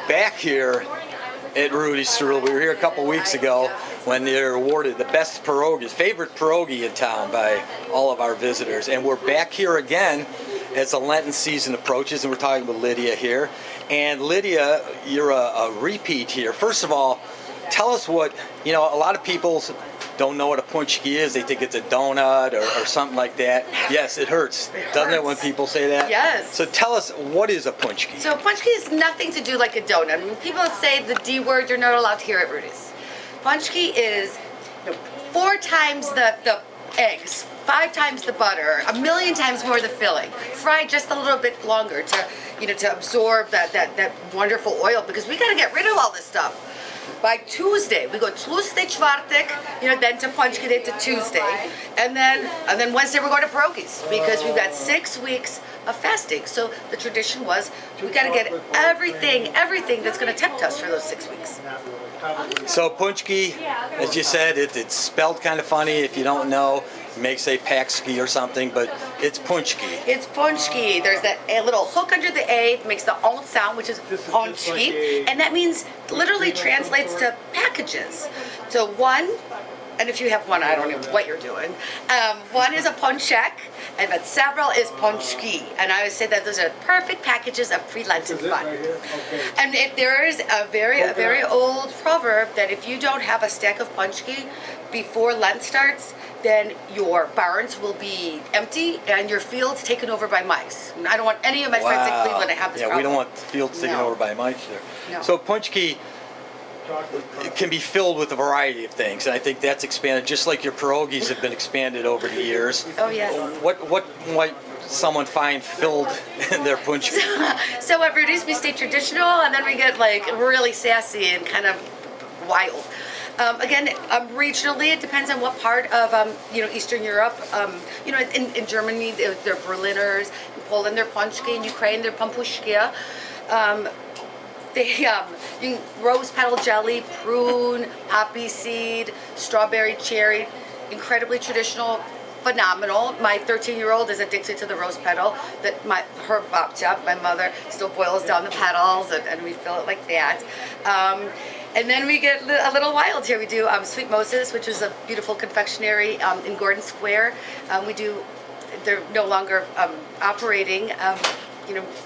back here at Rudy's Strudel. We were here a couple weeks ago when they were awarded the best pierogies, favorite pierogi in town by all of our visitors. And we're back here again as the Lenten season approaches, and we're talking with Lydia here. And Lydia, you're a repeat here. First of all, tell us what, a lot of people don't know what a pączki is. They think it's a donut or something like that. Yes, it hurts, doesn't it, when people say that? Yes. So tell us, what is a pączki? So pączki is nothing to do like a donut. When people say the D word, you're not allowed to hear at Rudy's. Pączki is 4 times the eggs, 5 times the butter, 1,000,000 times more the filling, fried just a little bit longer to absorb that wonderful oil, because we got to get rid of all this stuff. By Tuesday, we go Tuesday, czwartek, then to pączki, then to Tuesday, and then Wednesday we're going to pierogies, because we've got 6 weeks of fasting. So the tradition was we got to get everything that's going to tempt us for those 6 weeks. So pączki, as you said, it's spelled kind of funny if you don't know. You may say Pączki or something, but it's pączki. It's pączki. There's a little hook under the A that makes the own sound, which is pączki, and that means literally translates to packages. So one, and if you have one, I don't know what you're doing. One is a pączek, and but several is pączki. And I would say that those are perfect packages of pre-Lenten fun. And there is a very old proverb that if you don't have a stack of pączki before Lent starts, then your barns will be empty and your fields taken over by mice. And I don't want any of my friends in Cleveland to have this problem. We don't want fields taken over by mice there. No. So pączki, it can be filled with a variety of things, and I think that's expanded, just like your pierogies have been expanded over the years. Oh, yes. What might someone find filled in their pączki? So at Rudy's we stay traditional, and then we get really sassy and kind of wild. Again, regionally, it depends on what part of Eastern Europe. In Germany, they're Berliners. In Poland, they're pączki. In Ukraine, they're pampuszki. They rose petal jelly, prune, poppy seed, strawberry, cherry. Incredibly traditional, phenomenal. My 13-year-old is addicted to the rose petal. That her babcia, my mother, still boils down the petals, and we fill it like that. And then we get a little wild here. We do Sweet Moses, which is a beautiful confectionery in Gordon Square. They're no longer operating,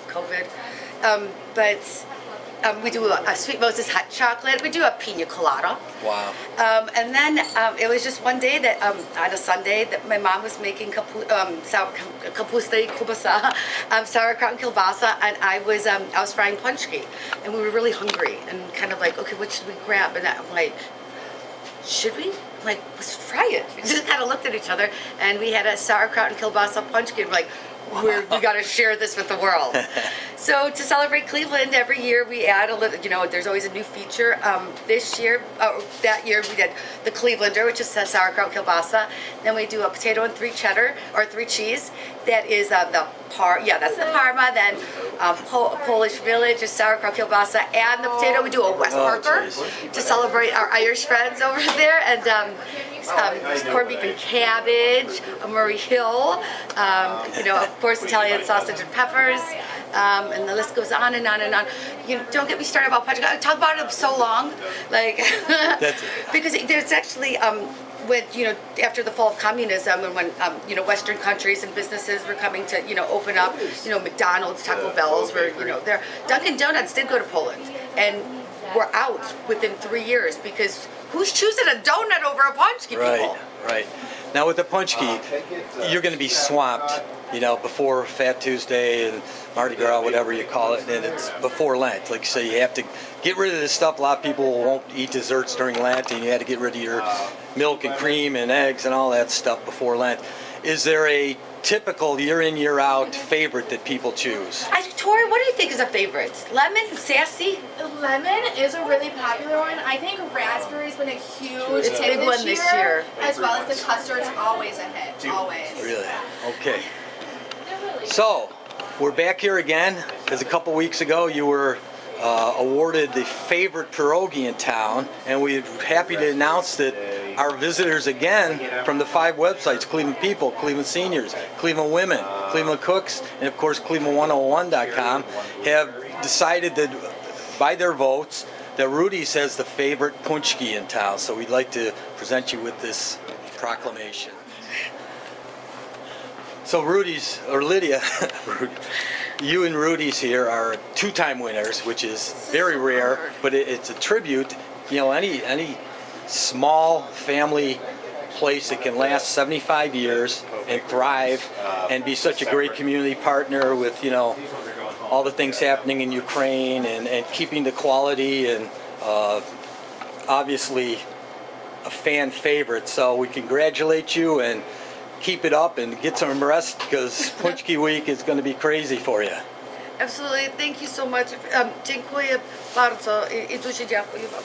COVID. But we do a Sweet Moses hot chocolate. We do a pina colada. Wow. And then it was just one day that on a Sunday that my mom was making kapusta kubasa, sauerkraut and kielbasa, and I was frying pączki, and we were really hungry and kind of like, okay, what should we grab? And I'm like, should we? Let's fry it. We just kind of looked at each other, and we had a sauerkraut and kielbasa pączki, and we're like, we got to share this with the world. So to celebrate Cleveland, every year we add a little, there's always a new feature. That year we did the Clevelander, which is sauerkraut kielbasa. Then we do a potato and 3 cheddar, or 3 cheese. That is that's the Parma. Then Polish Village is sauerkraut kielbasa, and the potato. We do a West Parker to celebrate our Irish friends over there, and corned beef and cabbage, a Murray Hill, of course Italian sausage and peppers, and the list goes on and on and on. Don't get me started about pączki. I talk about it so long, because there's actually after the fall of communism, and when Western countries and businesses were coming to open up, McDonald's, Taco Bell's, were there. Dunkin' Donuts did go to Poland, and we're out within 3 years, because who's choosing a donut over a pączki, people? Right. Now with the pączki, you're going to be swamped, before Fat Tuesday and Mardi Gras, whatever you call it, and it's before Lent. Like you say, you have to get rid of this stuff. A lot of people won't eat desserts during Lent, and you had to get rid of your milk and cream and eggs and all that stuff before Lent. Is there a typical year in, year out favorite that people choose? Tori, what do you think is a favorite? Lemon? Sassy? Lemon is a really popular one. I think raspberry's been a huge hit this year. As well as the custard's always a hit. Always. Really? Okay. So, we're back here again, because a couple weeks ago you were awarded the favorite pierogi in town, and we're happy to announce that our visitors again from the 5 websites, Cleveland People, Cleveland Seniors, Cleveland Women, Cleveland Cooks, and of course Cleveland101.com, have decided that by their votes that Rudy's has the favorite Pączki in town. So we'd like to present you with this proclamation. So Rudy's, or Lydia, you and Rudy's here are two-time winners, which is very rare, but it's a tribute. You know, any small family place that can last 75 years and thrive and be such a great community partner with, you know, all the things happening in Ukraine and keeping the quality and obviously a fan favorite. So we congratulate you and keep it up and get some rest because Pączki week is going to be crazy for you. Absolutely. Thank you so much. Dziękuję bardzo i dużo dziękuję wam.